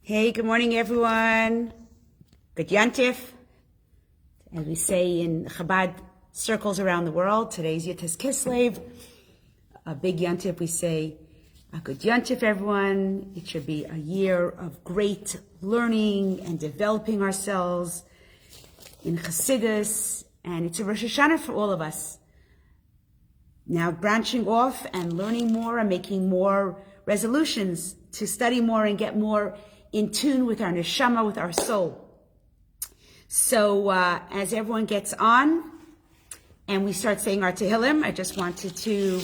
Hey, good morning, everyone. Good Yantif. As we say in Chabad circles around the world, today's Yud Kislev. A big Yantif, we say, a good Yantif, everyone. It should be a year of great learning and developing ourselves in Chassidus. And it's a Rosh Hashanah for all of us. Now branching off and learning more and making more resolutions to study more and get more in tune with our neshama, with our soul. So as everyone gets on and we start saying our Tehillim, I just wanted to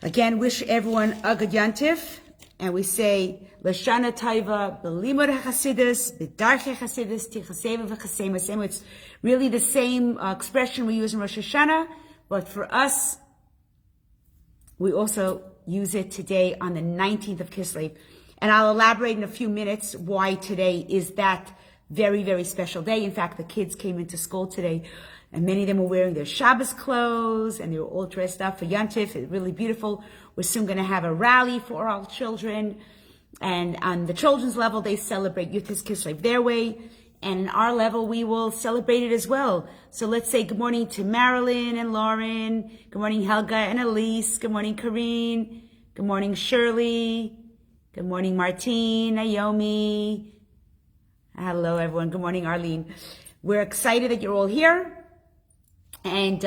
again wish everyone a good Yantif. And we say Lashana Taiva, B'limud HaChasidus, B'darchei Chasidus, Tichaseva V'chasema. It's really the same expression we use in Rosh Hashanah, but for us, we also use it today on the 19th of Kislev. And I'll elaborate in a few minutes why today is that very, very special day. In fact, the kids came into school today and many of them were wearing their Shabbos clothes and they were all dressed up for Yantif. It's really beautiful. We're soon going to have a rally for our children. And on the children's level, they celebrate Yud Kislev their way. And in our level, we will celebrate it as well. So let's say good morning to Marilyn and Lauren. Good morning, Helga and Elise. Good morning, Karine. Good morning, Shirley. Good morning, Martine, Naomi. Hello, everyone. Good morning, Arlene. We're excited that you're all here. And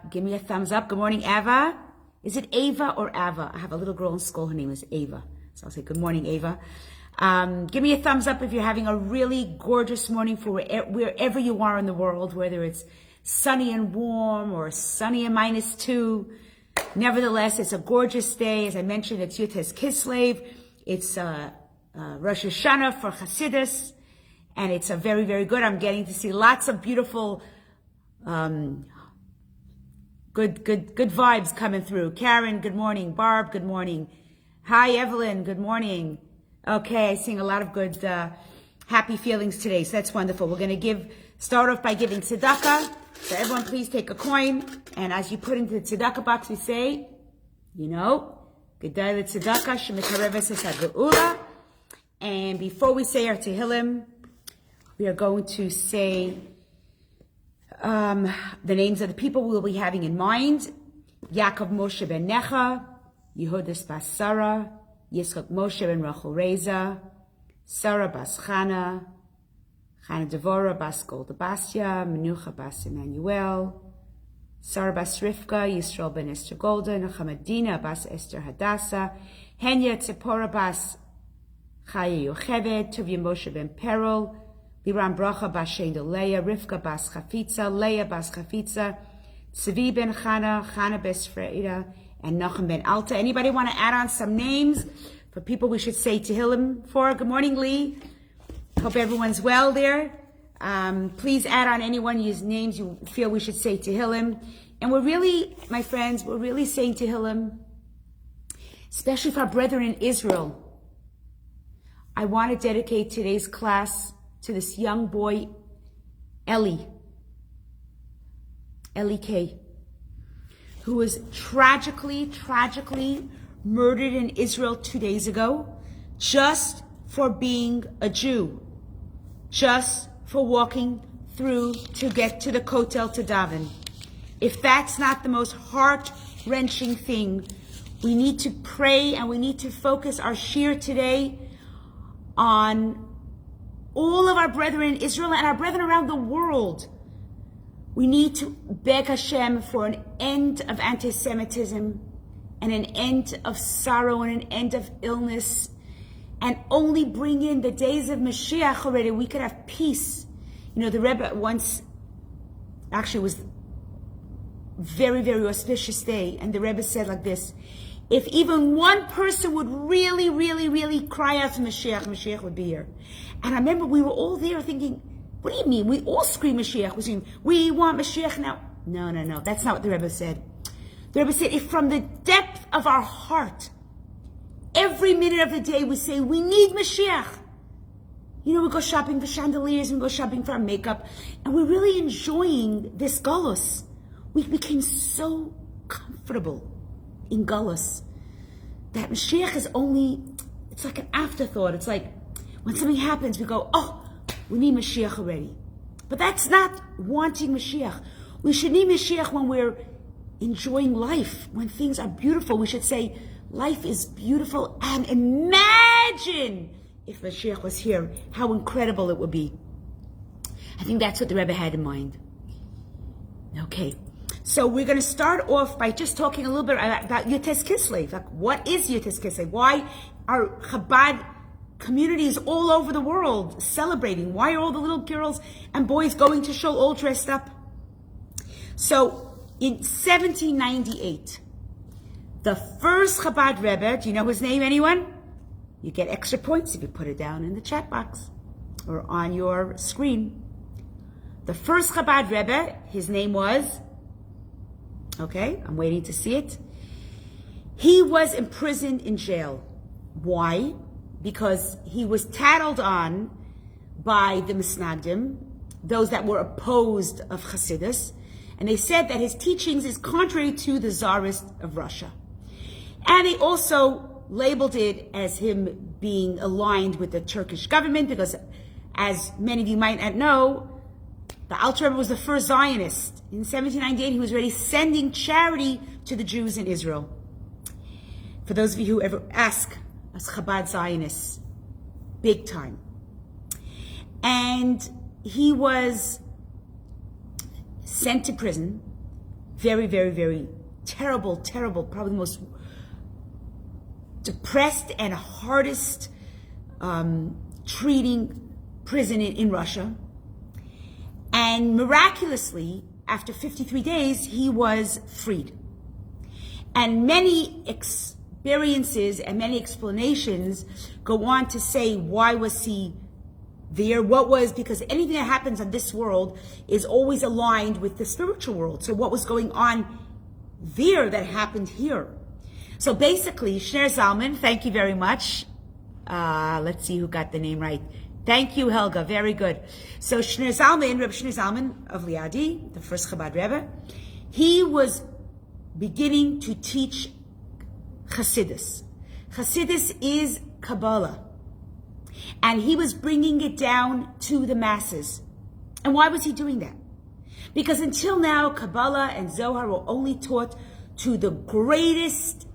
give me a thumbs up. Good morning, Ava. Is it Ava or Ava? I have a little girl in school. Her name is Ava. So I'll say good morning, Ava. Give me a thumbs up if you're having a really gorgeous morning for wherever you are in the world, whether it's sunny and warm or sunny and -2. Nevertheless, it's a gorgeous day. As I mentioned, it's Yud Kislev. It's Rosh Hashanah for Chassidus, and it's a very, very good. I'm getting to see lots of beautiful, good vibes coming through. Karen, good morning. Barb, good morning. Hi, Evelyn, good morning. Okay, I'm seeing a lot of good, happy feelings today, so that's wonderful. We're going to start off by giving tzedakah. So everyone, please take a coin, and as you put into the tzedakah box, we say, Gedai l'tzedakah shemikareves es ha'geula. And before we say our Tehillim, we are going to say the names of the people we will be having in mind. Yaakov Moshe ben Necha, Yehudas bas Sarah, Yitzchak Moshe ben Rachel Reza, Sarah bas Chana, Chana Devorah bas Golda Basya, Menucha bas Emmanuel, Sarah bas Rivka, Yisrael ben Esther Golda, Nechamadina bas Esther Hadassah, Henya Tzipora bas Chaya Yocheved, Tuvia Moshe ben Peril, Liran Bracha bas Shenda Leah, Rivka bas Chafitza, Leah bas Chafitza, Tzvi ben Chana, Chana bas Freida, and Nachum ben Alta. Anybody want to add on some names for people we should say Tehillim for? Good morning, Lee. Hope everyone's well there. Please add on anyone whose names you feel we should say Tehillim. And we're really, my friends, we're really saying Tehillim, especially for our brethren in Israel. I want to dedicate today's class to this young boy, Eli K., who was tragically murdered in Israel 2 days ago, just for being a Jew, just for walking through to get to the Kotel to daven. If that's not the most heart-wrenching thing, we need to pray and we need to focus our shir today on all of our brethren in Israel and our brethren around the world. We need to beg Hashem for an end of anti-Semitism and an end of sorrow and an end of illness, and only bring in the days of Mashiach already. We could have peace. The Rebbe once, actually was very, very auspicious day, and the Rebbe said like this: if even one person would really, really, really cry out to Mashiach, Mashiach would be here. And I remember we were all there thinking, what do you mean? We all scream Mashiach. We want Mashiach now. No. That's not what the Rebbe said. The Rebbe said, if from the depth of our heart, every minute of the day we say, we need Mashiach. We go shopping for chandeliers and we go shopping for our makeup. And we're really enjoying this galus. We became so comfortable in galus that Mashiach is only, it's like an afterthought. It's like, When something happens, we go, oh, we need Mashiach already. But that's not wanting Mashiach. We should need Mashiach when we're enjoying life, when things are beautiful. We should say, life is beautiful, and imagine if Mashiach was here, how incredible it would be. I think that's what the Rebbe had in mind. Okay, so we're going to start off by just talking a little bit about Yotes Kislev. Like, what is Yotes Kislev? Why are Chabad communities all over the world celebrating? Why are all the little girls and boys going to shul all dressed up? So, in 1798, the first Chabad Rebbe, do you know his name, anyone? You get extra points if you put it down in the chat box or on your screen. The first Chabad Rebbe, his name was, okay, I'm waiting to see it. He was imprisoned in jail. Why? Because he was tattled on by the Misnagdim, those that were opposed of Hasidus, and they said that his teachings is contrary to the Tsarist of Russia. And they also labeled it as him being aligned with the Turkish government, because as many of you might not know, the Alter Rebbe was the first Zionist. In 1798, he was already sending charity to the Jews in Israel. For those of you who ever ask, as Chabad Zionists, big time. And he was sent to prison. Very, very, very terrible, probably the most depressed and hardest treating prison in Russia. And miraculously, after 53 days, he was freed. And many experiences and many explanations go on to say, why was he there? What was, because anything that happens in this world is always aligned with the spiritual world. So what was going on there that happened here? So basically, Shner Zalman, thank you very much. Let's see who got the name right. Thank you, Helga. Very good. So Shner Zalman, Reb Shner Zalman of Liadi, the first Chabad Rebbe, he was beginning to teach Chassidus. Chassidus is Kabbalah. And he was bringing it down to the masses. And why was he doing that? Because until now, Kabbalah and Zohar were only taught to the greatest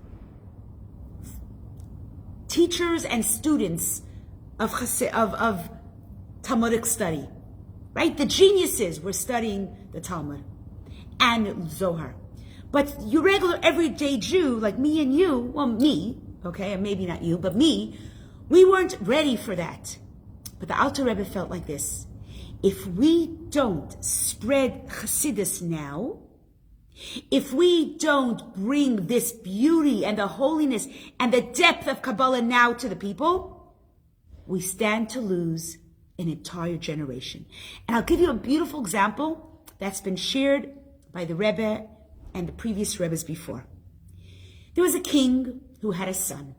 teachers and students of Talmudic study, right? The geniuses were studying the Talmud and Zohar. But your regular everyday Jew, like me and you, well, me, okay, and maybe not you, but me, we weren't ready for that. But the Alter Rebbe felt like this. If we don't spread Chassidus now, if we don't bring this beauty and the holiness and the depth of Kabbalah now to the people, we stand to lose an entire generation. And I'll give you a beautiful example that's been shared by the Rebbe and the previous Rebbes before. There was a king who had a son.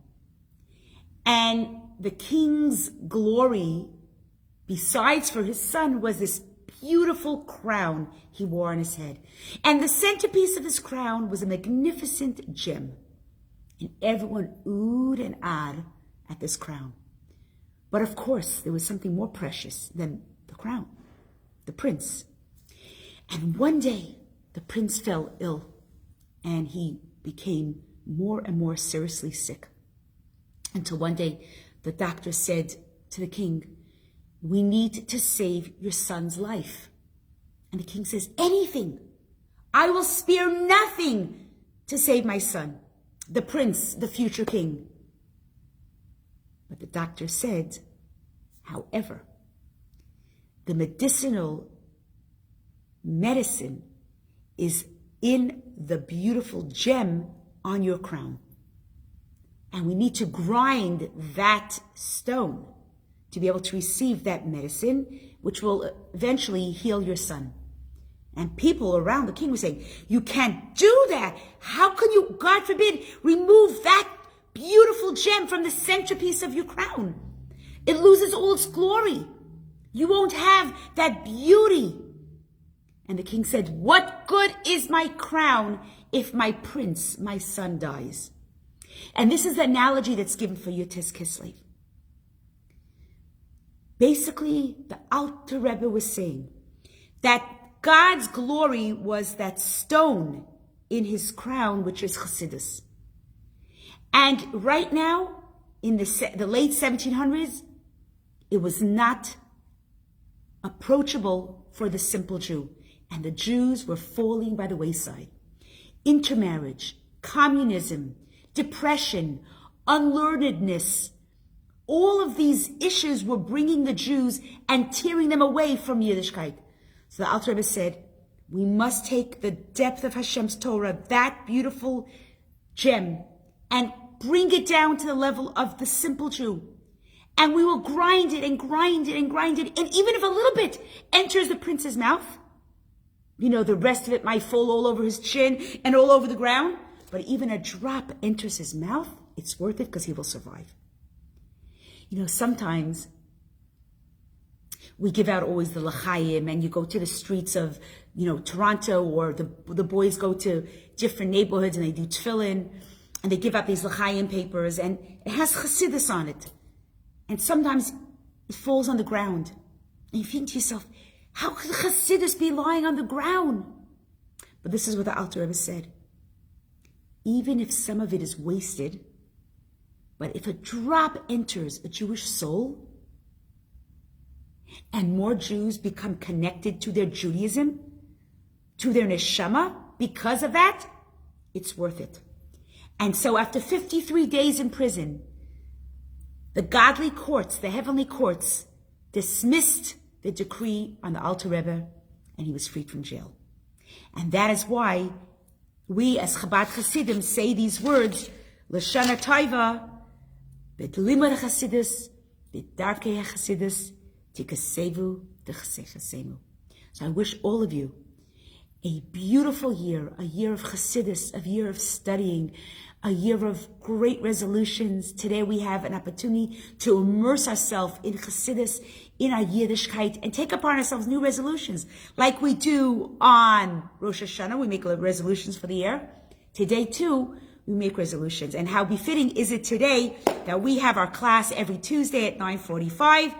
And the king's glory, besides for his son, was this beautiful crown he wore on his head. And the centerpiece of his crown was a magnificent gem. And everyone oohed and ahed at this crown. But of course, there was something more precious than the crown, the prince. And one day, the prince fell ill, and he became more and more seriously sick. Until one day, the doctor said to the king, "We need to save your son's life." And the king says, "Anything. I will spare nothing to save my son, the prince, the future king." But the doctor said, however, the medicinal medicine is in the beautiful gem on your crown. And we need to grind that stone to be able to receive that medicine, which will eventually heal your son. And people around the king were saying, "You can't do that. How can you, God forbid, remove that beautiful gem from the centerpiece of your crown? It loses all its glory. You won't have that beauty." And the king said, "What good is my crown if my prince, my son, dies?" And this is the analogy that's given for Yotes Kislev. Basically, the Alter Rebbe was saying that God's glory was that stone in his crown, which is Chassidus. And right now, in the late 1700s, it was not approachable for the simple Jew. And the Jews were falling by the wayside. Intermarriage, communism, depression, unlearnedness, all of these issues were bringing the Jews and tearing them away from Yiddishkeit. So the Alter Rebbe said, we must take the depth of Hashem's Torah, that beautiful gem, and bring it down to the level of the simple Jew. And we will grind it and grind it and grind it. And even if a little bit enters the prince's mouth, the rest of it might fall all over his chin and all over the ground. But even a drop enters his mouth, it's worth it because he will survive. Sometimes we give out always the l'chaim, and you go to the streets of, Toronto, or the boys go to different neighborhoods and they do tefillin, and they give out these l'chaim papers, and it has chassidus on it. And sometimes it falls on the ground. And you think to yourself, how could chassidus be lying on the ground? But this is what the Alter Rebbe said. Even if some of it is wasted, but if a drop enters a Jewish soul, and more Jews become connected to their Judaism, to their neshama, because of that, it's worth it. And so after 53 days in prison, the godly courts, the heavenly courts, dismissed the decree on the Alter Rebbe, and he was freed from jail. And that is why we as Chabad Hasidim say these words, L'shana Taiva, B'limud Chasidus, B'darkei Chasidus, Tikasevu D'chasemu. So I wish all of you a beautiful year, a year of Chassidus, a year of studying, a year of great resolutions. Today we have an opportunity to immerse ourselves in Chassidus, in our Yiddishkeit, and take upon ourselves new resolutions. Like we do on Rosh Hashanah, we make resolutions for the year. Today too, we make resolutions. And how befitting is it today that we have our class every Tuesday at 9:45.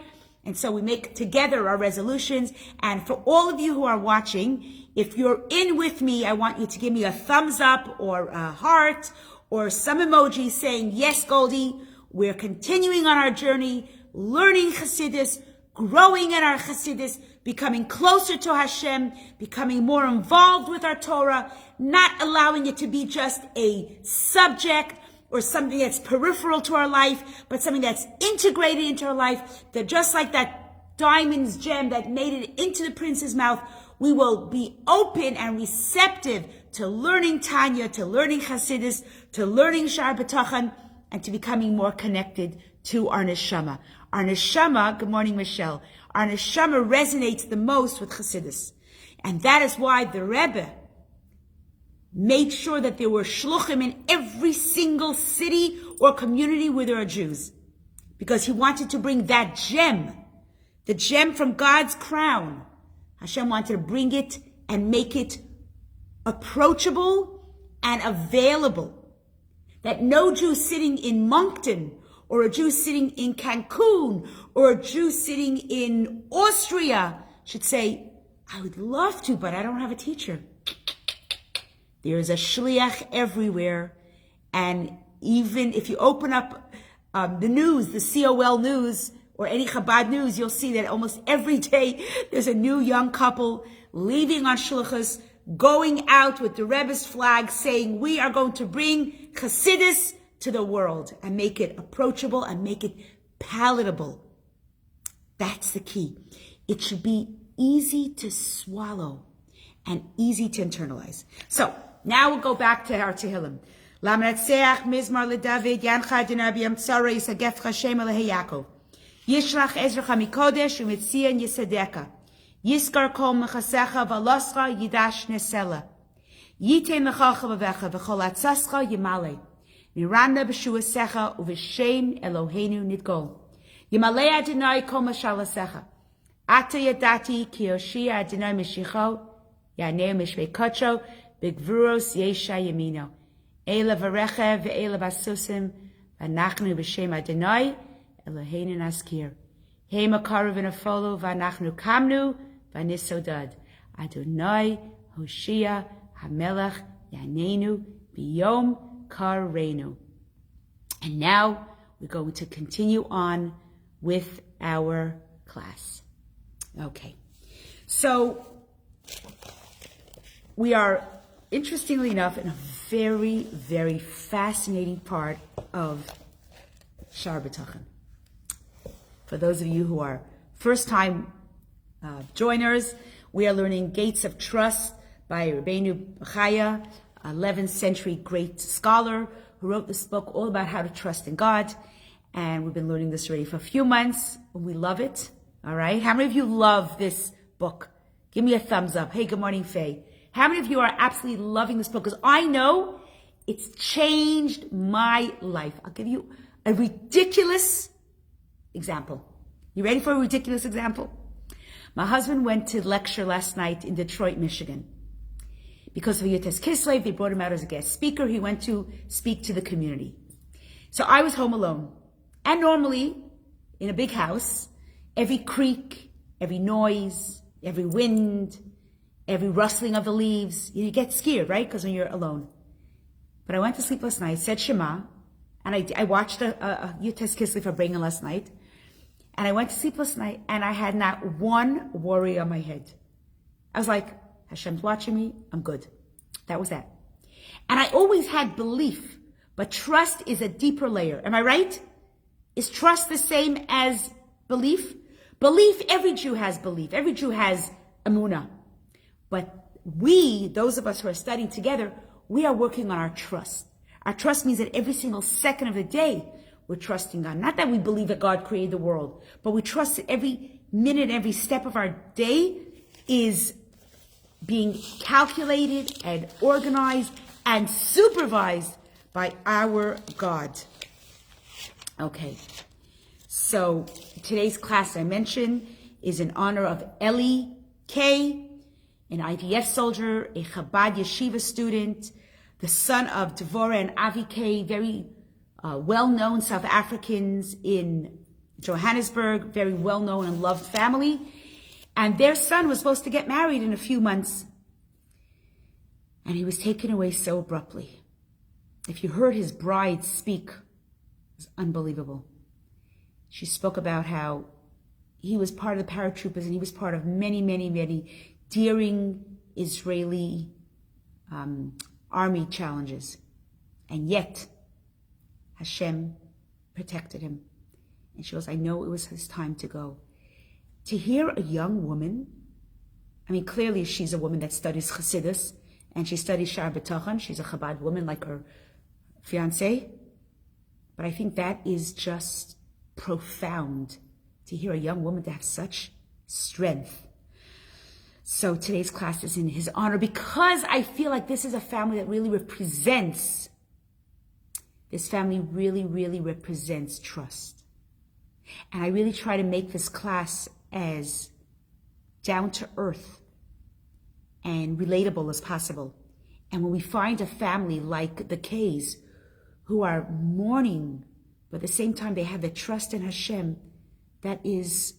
And so we make together our resolutions. And for all of you who are watching, if you're in with me, I want you to give me a thumbs up or a heart or some emoji saying, yes, Goldie, we're continuing on our journey, learning Chassidus, growing in our Chassidus, becoming closer to Hashem, becoming more involved with our Torah, not allowing it to be just a subject or something that's peripheral to our life, but something that's integrated into our life, that just like that diamond's gem that made it into the prince's mouth, we will be open and receptive to learning Tanya, to learning Chassidus, to learning Shaar Habitachon, and to becoming more connected to our neshama. Our neshama, good morning, Michelle, our neshama resonates the most with Chassidus. And that is why the Rebbe made sure that there were shluchim in every single city or community where there are Jews. Because he wanted to bring that gem, the gem from God's crown. Hashem wanted to bring it and make it approachable and available. That no Jew sitting in Moncton, or a Jew sitting in Cancun, or a Jew sitting in Austria should say, I would love to, but I don't have a teacher. There is a shliach everywhere. And even if you open up the news, the COL news, or any Chabad news, you'll see that almost every day there's a new young couple leaving on shluchus, going out with the Rebbe's flag, saying, we are going to bring Chassidus to the world and make it approachable and make it palatable. That's the key. It should be easy to swallow and easy to internalize. So now we'll go back to our Tehillim. Lamnatseach mizmar leDavid yancha adonai b'yamtzara yisagef Hashem elehei Yaakov. Yishlach ezracha mikodesh u'mitzion yisadeka. Yiskar kol mechasecha v'aloscha yidash nesela. Yitein lechacha v'vecha v'chol atzascha yimale. Miranda b'shuasecha u'v'shem Eloheinu nidgol. Yimalei Adonai kol mashalasecha. Ata yadati ki Yoshia Adonai mishicho yaneu mishvei kocho b'gvuros yesha yamino. Eila v'recha ve'eila b'asusim v'anachnu b'shem Adonai Eloheinu naskir. Hema karu v'nafolu v'anachnu kamnu v'nisodad. Adonai Hoshia Hamelach Yanenu Biyom Karenu. And now we're going to continue on with our class. Okay. So we are, interestingly enough, in a very, very fascinating part of Shaar Habitachon. For those of you who are first-time joiners, we are learning Gates of Trust by Rabbeinu Bechaya, 11th century great scholar who wrote this book all about how to trust in God. And we've been learning this already for a few months. We love it. All right. How many of you love this book? Give me a thumbs up. Hey, good morning, Faye. How many of you are absolutely loving this book? Because I know it's changed my life. I'll give you a ridiculous example. You ready for a ridiculous example? My husband went to lecture last night in Detroit, Michigan. Because of Yutes Kislev, they brought him out as a guest speaker. He went to speak to the community. So I was home alone. And normally, in a big house, every creak, every noise, every wind, every rustling of the leaves, you get scared, right? Because when you're alone. But I went to sleep last night, said Shema, and I watched a Yutes Kislev for bringing last night. And I went to sleep last night, and I had not one worry on my head. I was like, Hashem's watching me, I'm good. That was that. And I always had belief, but trust is a deeper layer. Am I right? Is trust the same as belief? Belief, every Jew has belief. Every Jew has emunah. But we, those of us who are studying together, we are working on our trust. Our trust means that every single second of the day, we're trusting God. Not that we believe that God created the world, but we trust that every minute, every step of our day is being calculated and organized and supervised by our God. Okay, so today's class I mentioned is in honor of Eli K., an IDF soldier, a Chabad Yeshiva student, the son of Devorah and Avi K., very well-known South Africans in Johannesburg, very well-known and loved family. And their son was supposed to get married in a few months. And he was taken away so abruptly. If you heard his bride speak, it was unbelievable. She spoke about how he was part of the paratroopers and he was part of many, many, many daring Israeli army challenges. And yet, Hashem protected him. And she goes, I know it was his time to go. To hear a young woman, I mean, clearly she's a woman that studies Chassidus, and she studies Shaar Habitachon. She's a Chabad woman like her fiancé. But I think that is just profound, to hear a young woman to have such strength. So today's class is in his honor because I feel like this is a family that really represents, this family really, really represents trust. And I really try to make this class as down to earth and relatable as possible. And when we find a family like the K's who are mourning, but at the same time they have the trust in Hashem, that is,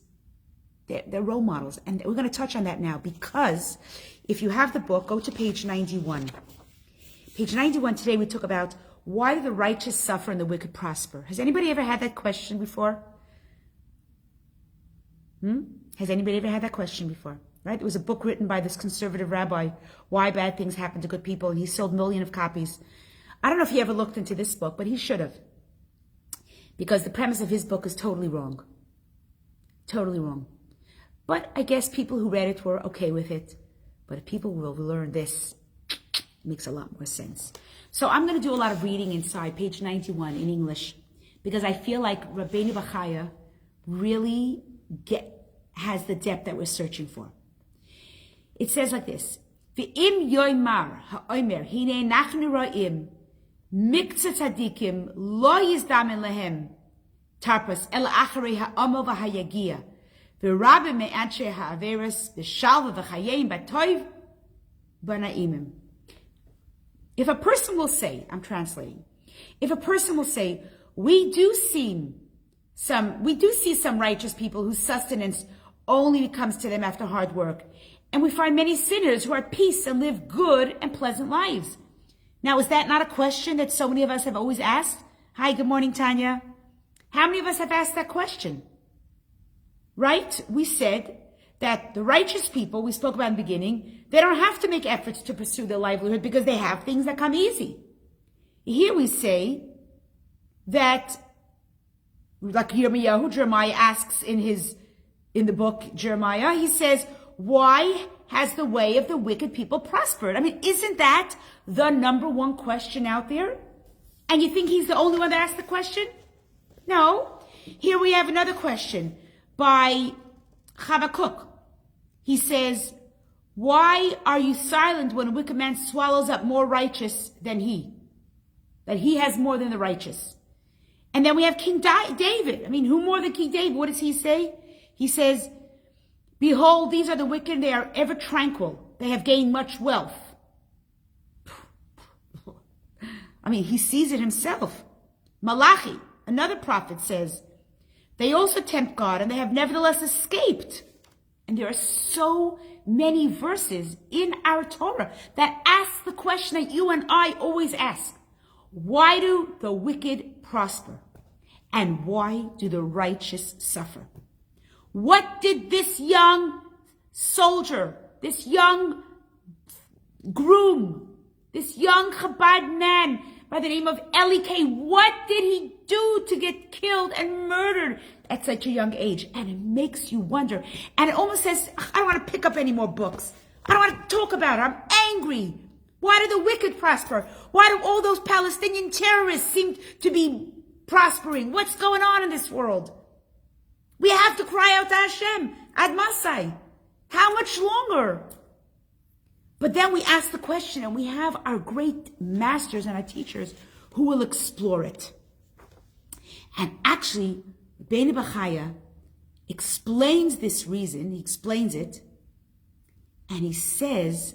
they're role models. And we're going to touch on that now because if you have the book, go to page 91. Page 91 today we talk about why do the righteous suffer and the wicked prosper? Has anybody ever had that question before? Has anybody ever had that question before? Right? There was a book written by this conservative rabbi, Why Bad Things Happen to Good People, and he sold millions of copies. I don't know if he ever looked into this book, but he should have. Because the premise of his book is totally wrong. Totally wrong. But I guess people who read it were okay with it. But if people will learn this, it makes a lot more sense. So I'm going to do a lot of reading inside page 91 in English, because I feel like Rabbeinu Bechaya really has the depth that we're searching for. It says like this: V'im yoymar ha'omer hine nachnu ra'im miktzat tzadikim lo yizdamen lehem tarpas el acharei ha'omo v'hayagia v'rabim me'anshei ha'averes v'shalva v'chayim b'toiv b'na'imim. If a person will say, I'm translating, if a person will say, we do seem we do see some righteous people whose sustenance only comes to them after hard work. And we find many sinners who are at peace and live good and pleasant lives. Now, is that not a question that so many of us have always asked? Hi, good morning, Tanya. How many of us have asked that question? Right? We said that the righteous people, we spoke about in the beginning, they don't have to make efforts to pursue their livelihood because they have things that come easy. Here we say that, like Jeremiah asks in the book Jeremiah, he says, why has the way of the wicked people prospered? I mean, isn't that the number one question out there? And you think he's the only one that asked the question? No. Here we have another question by Habakkuk. He says, why are you silent when a wicked man swallows up more righteous than he? That he has more than the righteous. And then we have King David. I mean, who more than King David? What does he say? He says, behold, these are the wicked. They are ever tranquil. They have gained much wealth. I mean, he sees it himself. Malachi, another prophet, says, they also tempt God and they have nevertheless escaped. And there are so many verses in our Torah that ask the question that you and I always ask. Why do the wicked prosper? And why do the righteous suffer? What did this young soldier, this young groom, this young Chabad man by the name of Eli, what did he do to get killed and murdered at such a young age? And it makes you wonder. And it almost says, I don't want to pick up any more books. I don't want to talk about it. I'm angry. Why do the wicked prosper? Why do all those Palestinian terrorists seem to be prospering? What's going on in this world? We have to cry out to Hashem, Ad Masai. How much longer? But then we ask the question, and we have our great masters and our teachers who will explore it. And actually, Bein Bachaya explains this reason, he explains it, and he says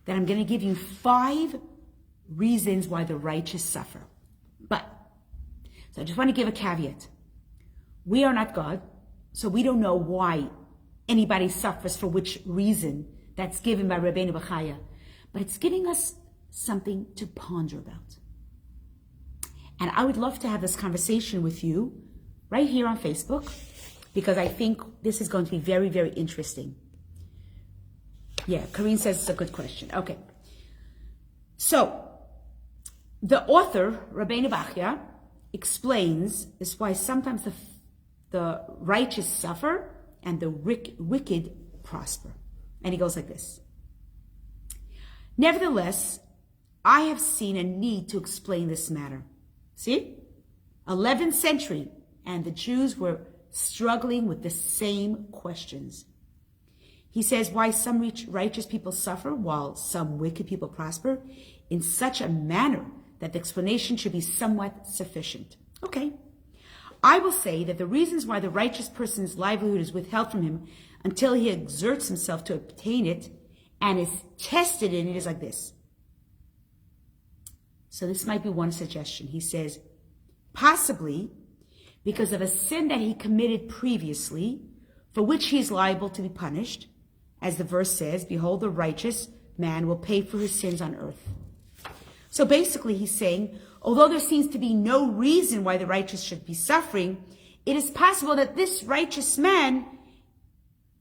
that I'm going to give you 5 reasons why the righteous suffer. So I just want to give a caveat. We are not God, so we don't know why anybody suffers for which reason. That's given by Rabbeinu Bachaya. But it's giving us something to ponder about. And I would love to have this conversation with you right here on Facebook, because I think this is going to be very, very interesting. Yeah, Karine says it's a good question. Okay. So, the author, Rabbeinu Bachaya, explains is why sometimes the righteous suffer and the wicked prosper. And he goes like this. Nevertheless, I have seen a need to explain this matter. See? 11th century, and the Jews were struggling with the same questions. He says why some righteous people suffer while some wicked people prosper in such a manner that the explanation should be somewhat sufficient. Okay. I will say that the reasons why the righteous person's livelihood is withheld from him until he exerts himself to obtain it and is tested in it is like this. So this might be one suggestion. He says, possibly because of a sin that he committed previously, for which he is liable to be punished, as the verse says, behold, the righteous man will pay for his sins on earth. So basically he's saying, although there seems to be no reason why the righteous should be suffering, it is possible that this righteous man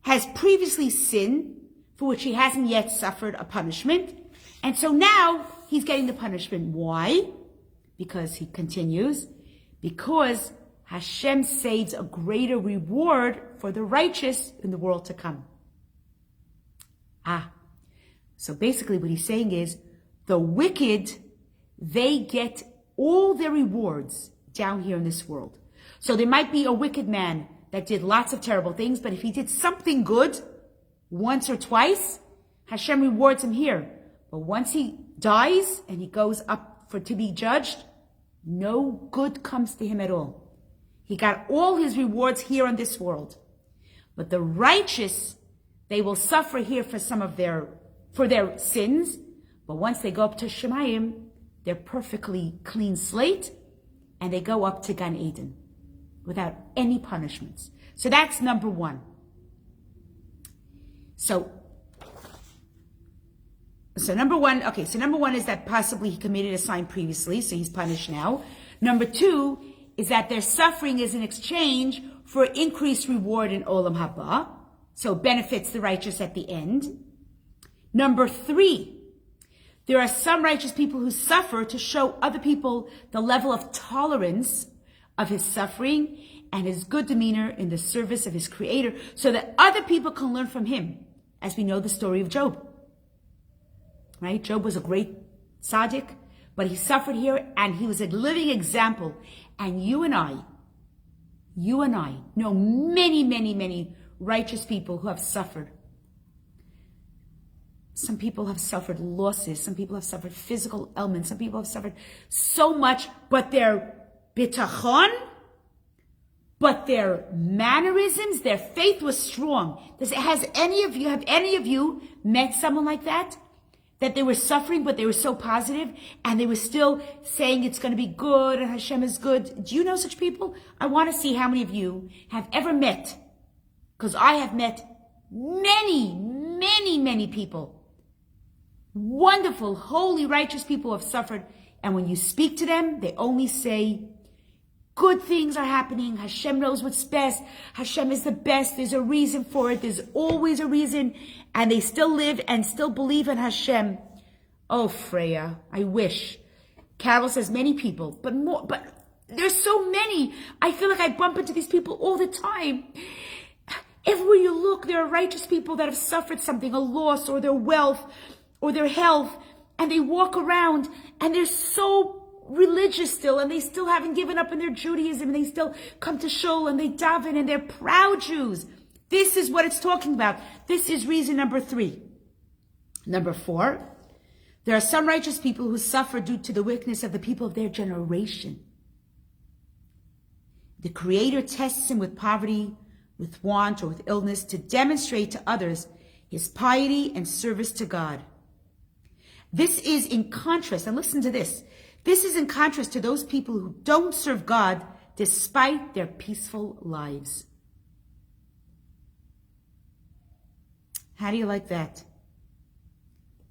has previously sinned for which he hasn't yet suffered a punishment. And so now he's getting the punishment. Why? Because he continues, because Hashem saves a greater reward for the righteous in the world to come. So basically what he's saying is the wicked, they get all their rewards down here in this world. So there might be a wicked man that did lots of terrible things, but if he did something good once or twice, Hashem rewards him here. But once he dies and he goes up to be judged, no good comes to him at all. He got all his rewards here in this world. But the righteous, they will suffer here for their sins, but once they go up to Shemayim, they're perfectly clean slate, and they go up to Gan Eden. without any punishments. So that's number one. So number one is that possibly he committed a sign previously, so he's punished now. Number two is that their suffering is in exchange for increased reward in Olam Haba, so it benefits the righteous at the end. Number three, there are some righteous people who suffer to show other people the level of tolerance of his suffering and his good demeanor in the service of his Creator, so that other people can learn from him, as we know the story of Job. Right? Job was a great tzaddik, but he suffered here, and he was a living example. And you and I know many, many, many righteous people who have suffered. Some people have suffered losses. Some people have suffered physical ailments. Some people have suffered so much, but their bitachon, but their mannerisms, their faith was strong. Have any of you met someone like that? That they were suffering, but they were so positive, and they were still saying it's going to be good, and Hashem is good. Do you know such people? I want to see how many of you have ever met, because I have met many, many, many people. Wonderful, holy, righteous people who have suffered, and when you speak to them, they only say, good things are happening. Hashem knows what's best. Hashem is the best. There's a reason for it. There's always a reason. And they still live and still believe in Hashem. Oh, Freya, I wish. Carol says many people, but there's so many. I feel like I bump into these people all the time. Everywhere you look, there are righteous people that have suffered something, a loss or their wealth or their health. And they walk around and they're so religious still, and they still haven't given up in their Judaism, and they still come to shul and they daven, and they're proud Jews. This is what it's talking about. This is reason number three. Number four, there are some righteous people who suffer due to the weakness of the people of their generation. The Creator tests him with poverty, with want, or with illness to demonstrate to others his piety and service to God. This is in contrast, and listen to this, this is in contrast to those people who don't serve God despite their peaceful lives. How do you like that?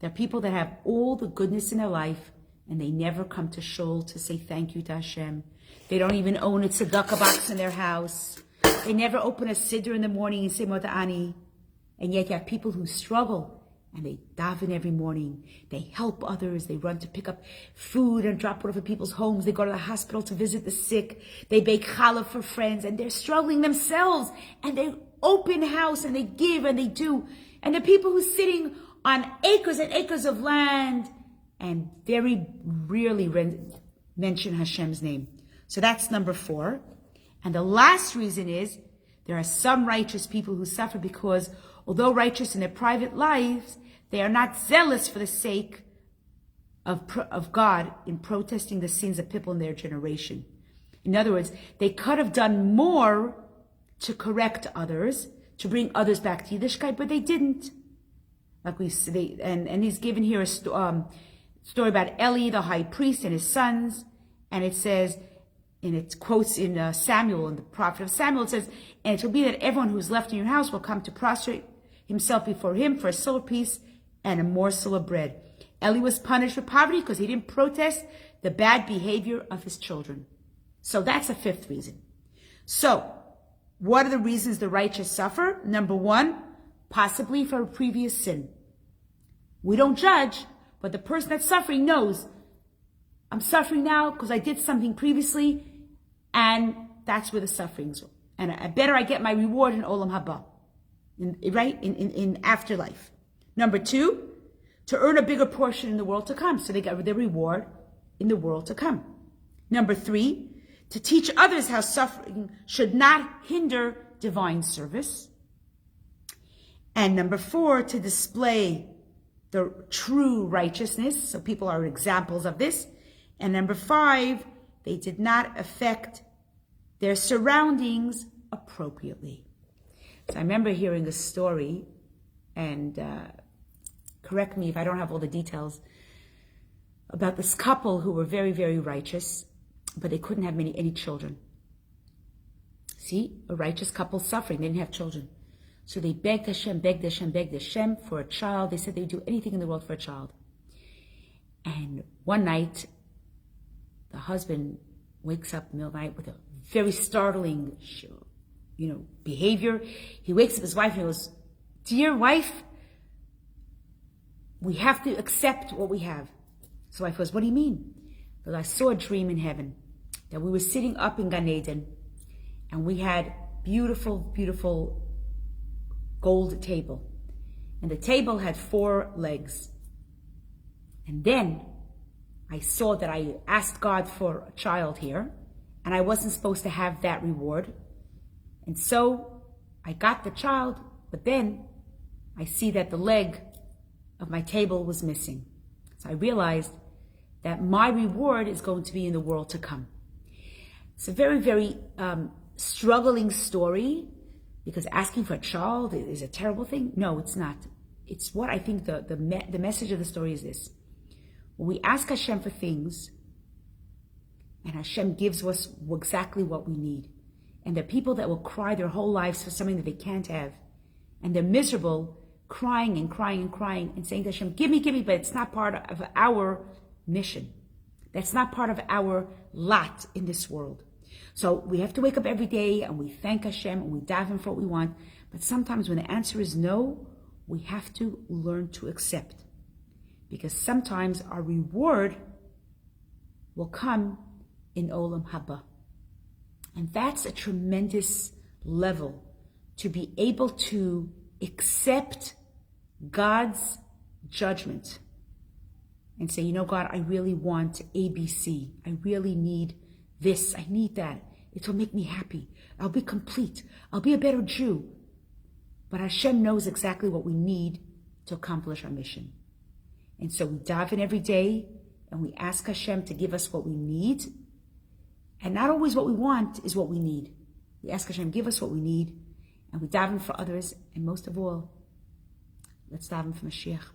There are people that have all the goodness in their life, and they never come to shul to say thank you to Hashem. They don't even own a tzedakah box in their house. They never open a siddur in the morning and say Moda'ani. And yet you have people who struggle, and they daven every morning. They help others. They run to pick up food and drop it off at people's homes. They go to the hospital to visit the sick. They bake challah for friends, and they're struggling themselves. And they open house, and they give, and they do. And the people who are sitting on acres and acres of land and very rarely mention Hashem's name. So that's number four. And the last reason is there are some righteous people who suffer because, although righteous in their private lives, they are not zealous for the sake of God in protesting the sins of people in their generation. In other words, they could have done more to correct others, to bring others back to Yiddishkeit, but they didn't. Like we see, and he's given here a story about Eli, the high priest, and his sons, and it says, and it quotes in Samuel, in the prophet of Samuel, it says, and it will be that everyone who is left in your house will come to prostrate himself before him for a silver piece and a morsel of bread. Eli was punished for poverty because he didn't protest the bad behavior of his children. So that's a fifth reason. So, what are the reasons the righteous suffer? Number one, possibly for a previous sin. We don't judge, but the person that's suffering knows, I'm suffering now because I did something previously, and that's where the sufferings are. And I better I get my reward in Olam Haba, in afterlife. Number two, to earn a bigger portion in the world to come, so they get their reward in the world to come. Number three, to teach others how suffering should not hinder divine service. And number four, to display the true righteousness, so people are examples of this. And number five, they did not affect their surroundings appropriately. So I remember hearing a story, and correct me if I don't have all the details, about this couple who were very, very righteous, but they couldn't have any children. See, a righteous couple suffering. They didn't have children. So they begged Hashem, begged Hashem, begged Hashem for a child. They said they would do anything in the world for a child. And one night, the husband wakes up in the middle of the night with a very startling, behavior. He wakes up his wife and he goes, "Dear wife, we have to accept what we have." So the wife goes, "What do you mean?" But I saw a dream in heaven that we were sitting up in Gan Eden and we had beautiful, beautiful gold table. And the table had 4 legs. And then I saw that I asked God for a child here, and I wasn't supposed to have that reward. And so I got the child, but then I see that the leg of my table was missing. So I realized that my reward is going to be in the world to come. It's a very, very struggling story, because asking for a child is a terrible thing. No, it's not. It's what I think the message of the story is this. When we ask Hashem for things, and Hashem gives us exactly what we need, and there are people that will cry their whole lives for something that they can't have, and they're miserable, crying and crying and crying, and saying to Hashem, give me, but it's not part of our mission. That's not part of our lot in this world. So we have to wake up every day and we thank Hashem and we daven for what we want. But sometimes when the answer is no, we have to learn to accept. Because sometimes our reward will come in Olam Haba. And that's a tremendous level, to be able to accept God's judgment and say, God, I really want ABC. I really need this. I need that. It will make me happy. I'll be complete. I'll be a better Jew. But Hashem knows exactly what we need to accomplish our mission. And so we daven every day and we ask Hashem to give us what we need. And not always what we want is what we need. We ask Hashem, give us what we need. And we daven for others. And most of all, let's daven for Mashiach.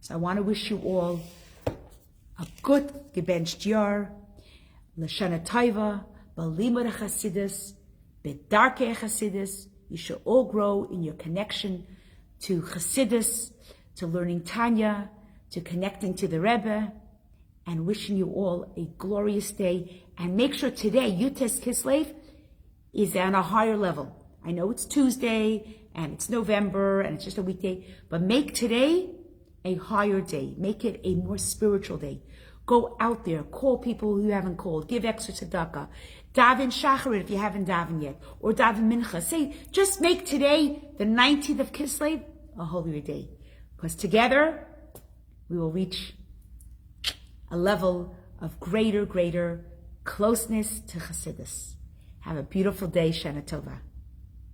So I want to wish you all a good gebenched year, L'shana Taiva, B'limud Chasidus, B'darkei Chasidus. You should all grow in your connection to Chasidus, to learning Tanya, to connecting to the Rebbe, and wishing you all a glorious day. And make sure today, Yutes Kislev, is on a higher level. I know it's Tuesday, and it's November, and it's just a weekday, but make today a higher day. Make it a more spiritual day. Go out there, call people who you haven't called, give extra tzedakah, daven shacharit if you haven't davened yet, or daven mincha. Say, just make today, the 19th of Kislev, a holier day. Because together, we will reach a level of greater closeness to Chassidus. Have a beautiful day, Shana Tova.